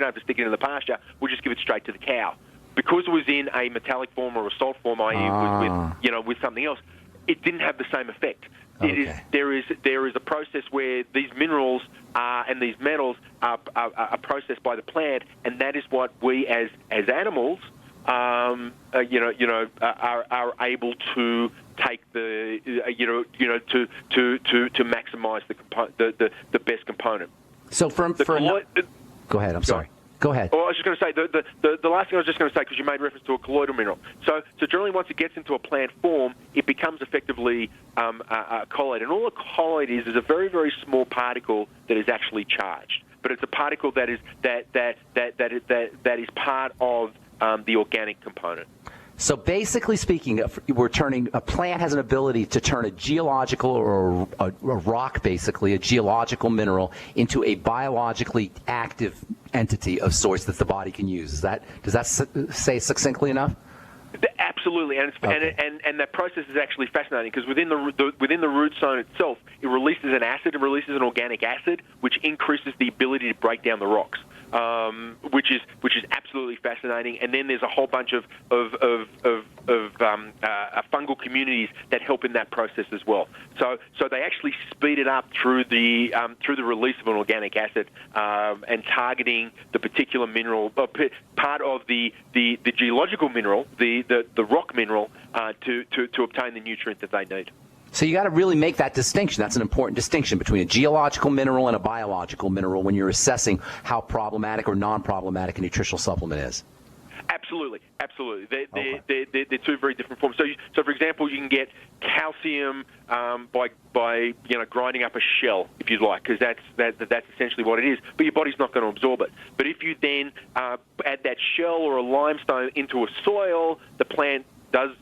don't have to stick it in the pasture. We'll just give it straight to the cow. Because it was in a metallic form or a salt form, i.e. with something else, it didn't have the same effect. Okay. There is a process where these minerals and these metals are processed by the plant, and that is what we as animals are able to take to maximize the best component. So go ahead. I'm sorry. Go ahead. Well, I was just going to say, the last thing I was just going to say, because you made reference to a colloidal mineral. So generally once it gets into a plant form, it becomes effectively a colloid. And all a colloid is a very, very small particle that is actually charged. But it's a particle that is part of the organic component. So basically speaking, a plant has an ability to turn a geological or a rock, basically, a geological mineral, into a biologically active entity of sorts that the body can use. Does that say succinctly enough? Absolutely, and that process is actually fascinating because within the root zone itself, it releases an acid, it releases an organic acid, which increases the ability to break down the rocks. Which is absolutely fascinating. And then there's a whole bunch of fungal communities that help in that process as well. So they actually speed it up through the release of an organic acid and targeting the particular mineral, part of the geological mineral, the rock mineral, to obtain the nutrient that they need. So you got to really make that distinction. That's an important distinction between a geological mineral and a biological mineral when you're assessing how problematic or non-problematic a nutritional supplement is. Absolutely. They're two very different forms. So for example, you can get calcium by grinding up a shell, if you'd like, because that's essentially what it is. But your body's not going to absorb it. But if you then add that shell or a limestone into a soil, the plant does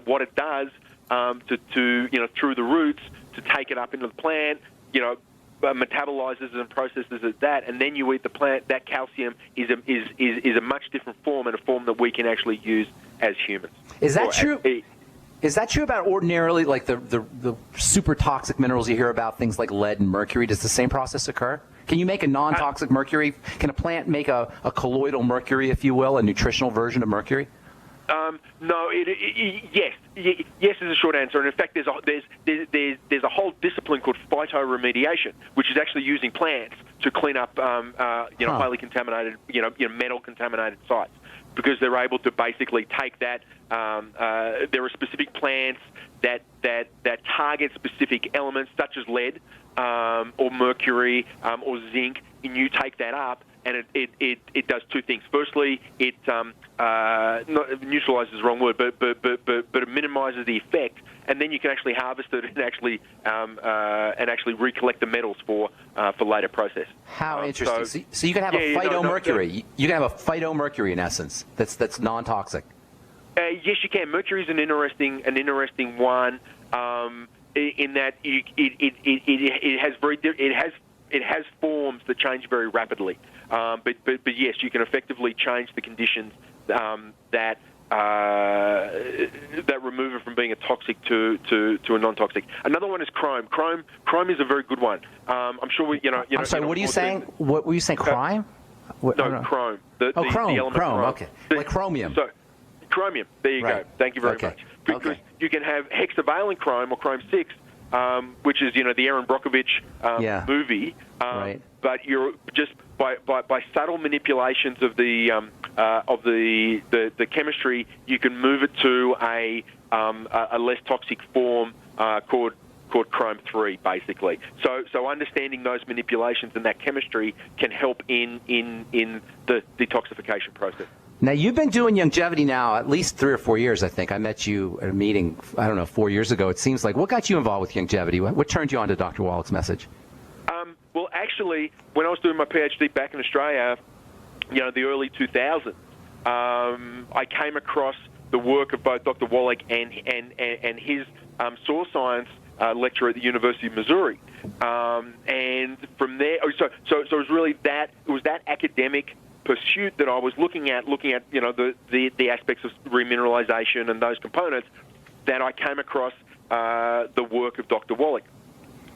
what it does. Through the roots to take it up into the plant, metabolizes and processes that, and then you eat the plant. That calcium is a much different form, and a form that we can actually use as humans. Is that true? Is that true about ordinarily, like the super toxic minerals you hear about, things like lead and mercury? Does the same process occur? Can you make a non-toxic mercury? Can a plant make a colloidal mercury, if you will, a nutritional version of mercury? No. Yes is a short answer. And in fact, there's a whole discipline called phytoremediation, which is actually using plants to clean up highly contaminated metal contaminated sites, because they're able to basically take that. There are specific plants that target specific elements such as lead or mercury or zinc, and you take that up. And it does two things. Firstly, it neutralizes the wrong word, but it minimizes the effect, and then you can actually harvest it and actually recollect the metals for later process. How interesting! So you can have a phytomercury. You can have a phytomercury in essence. That's non-toxic. Yes, you can. Mercury is an interesting one in that it has forms that change very rapidly. But yes, you can effectively change the conditions that remove it from being a toxic to a non-toxic. Another one is chrome. Chrome is a very good one. I'm sure I'm sorry. What are you saying? What were you saying? Crime? Chrome. The element chrome. chrome. Okay. Like chromium. So, chromium. There you go. Thank you very much. Because you can have hexavalent chrome or chrome 6. Which is the Aaron Brockovich movie, right. But you're just by subtle manipulations of the chemistry, you can move it to a less toxic form called chrome 3, basically. So understanding those manipulations and that chemistry can help in the detoxification process. Now, you've been doing longevity now at least 3 or 4 years, I think. I met you at a meeting, 4 years ago, it seems like. What got you involved with longevity? What turned you on to Dr. Wallach's message? Well, actually, when I was doing my PhD back in Australia, the early 2000s, I came across the work of both Dr. Wallach and his soil science lecturer at the University of Missouri. And from there, so it was really that academic pursuit that I was looking at the aspects of remineralization and those components, that I came across the work of Dr. Wallach.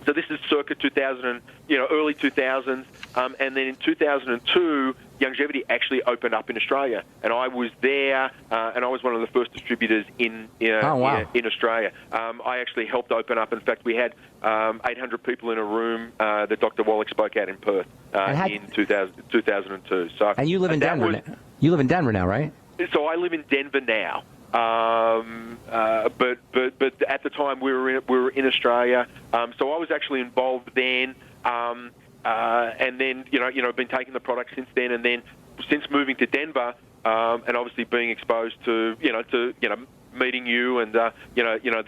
So this is circa 2000, early 2000s, and then in 2002, Youngevity actually opened up in Australia, and I was there, and I was one of the first distributors in Australia. I actually helped open up. In fact, we had 800 people in a room that Dr. Wallach spoke at in Perth in 2002. So, and you live in Denver. You live in Denver now, right? So I live in Denver now. But at the time we were in Australia. So I was actually involved then. And then, been taking the product since then, and then since moving to Denver, and obviously being exposed to meeting you and the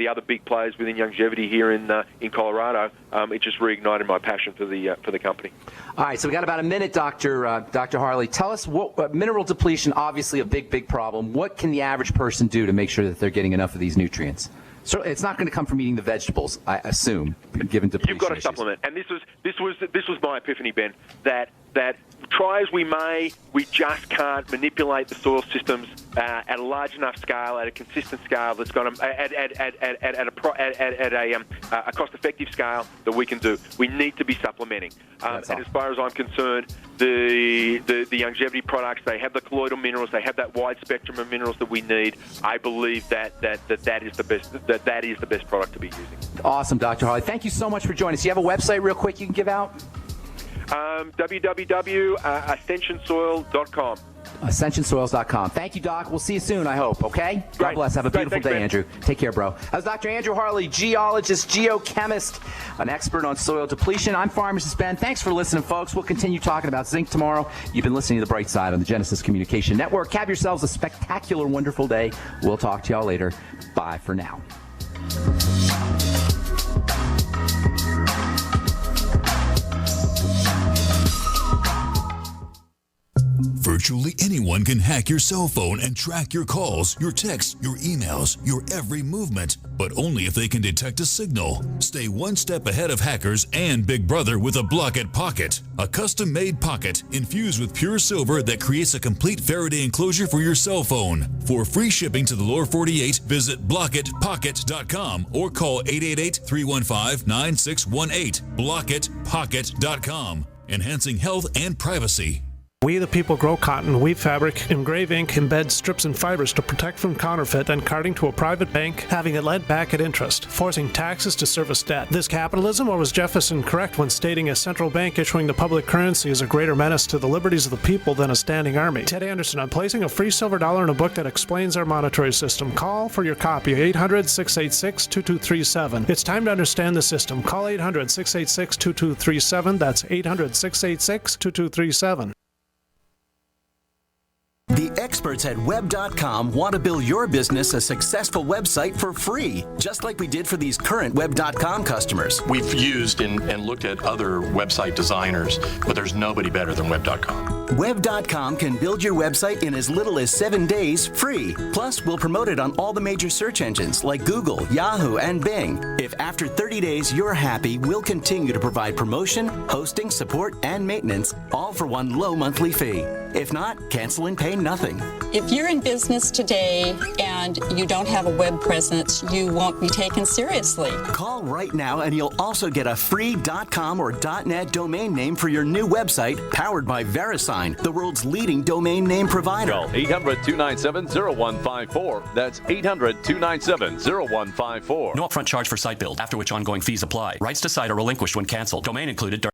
other big players within Youngevity here in Colorado, it just reignited my passion for the company. All right, so we got about a minute, Dr. Harley. Tell us what mineral depletion, obviously a big problem. What can the average person do to make sure that they're getting enough of these nutrients? So it's not going to come from eating the vegetables, I assume, given depletion. You've got to issues. Supplement, and this was my epiphany, Ben. That try as we may, we just can't manipulate the soil systems at a large enough scale, at a consistent scale that's going to at a cost-effective scale that we can do. We need to be supplementing. And as far as I'm concerned, the Youngevity products, they have the colloidal minerals, they have that wide spectrum of minerals that we need. I believe that is the best product to be using. Awesome, Dr. Harley. Thank you so much for joining us. You have a website real quick you can give out? www.ascensionsoil.com. AscensionSoils.com. Thank you, Doc. We'll see you soon, I hope, okay? God Great. bless. Have a beautiful Thanks, day, man. Andrew. Take care, bro. That was Dr. Andrew Harley, geologist, geochemist, an expert on soil depletion. I'm Pharmacist Ben. Thanks for listening, folks. We'll continue talking about zinc tomorrow. You've been listening to The Bright Side on the Genesis Communication Network. Have yourselves a spectacular, wonderful day. We'll talk to y'all later. Bye for now. Virtually anyone can hack your cell phone and track your calls, your texts, your emails, your every movement, but only if they can detect a signal. Stay one step ahead of hackers and Big Brother with a Block-It Pocket, a custom-made pocket infused with pure silver that creates a complete Faraday enclosure for your cell phone. For free shipping to the lower 48, visit blockitpocket.com or call 888-315-9618. blockitpocket.com, enhancing health and privacy. We the people grow cotton, weave fabric, engrave ink, embed strips and fibers to protect from counterfeit and carting to a private bank, having it led back at interest, forcing taxes to service debt. This capitalism, or was Jefferson correct when stating a central bank issuing the public currency is a greater menace to the liberties of the people than a standing army? Ted Anderson, I'm placing a free silver dollar in a book that explains our monetary system. Call for your copy, 800-686-2237. It's time to understand the system. Call 800-686-2237. That's 800-686-2237. The experts at Web.com want to build your business a successful website for free, just like we did for these current Web.com customers. We've used and looked at other website designers, but there's nobody better than Web.com. Web.com can build your website in as little as 7 days free. Plus, we'll promote it on all the major search engines like Google, Yahoo, and Bing. If after 30 days you're happy, we'll continue to provide promotion, hosting, support, and maintenance, all for one low monthly fee. If not, cancel and pay nothing. If you're in business today and you don't have a web presence, you won't be taken seriously. Call right now and you'll also get a free .com or .net domain name for your new website powered by VeriSign, the world's leading domain name provider. Call 800-297-0154. That's 800-297-0154. No upfront charge for site build, after which ongoing fees apply. Rights to site are relinquished when canceled. Domain included.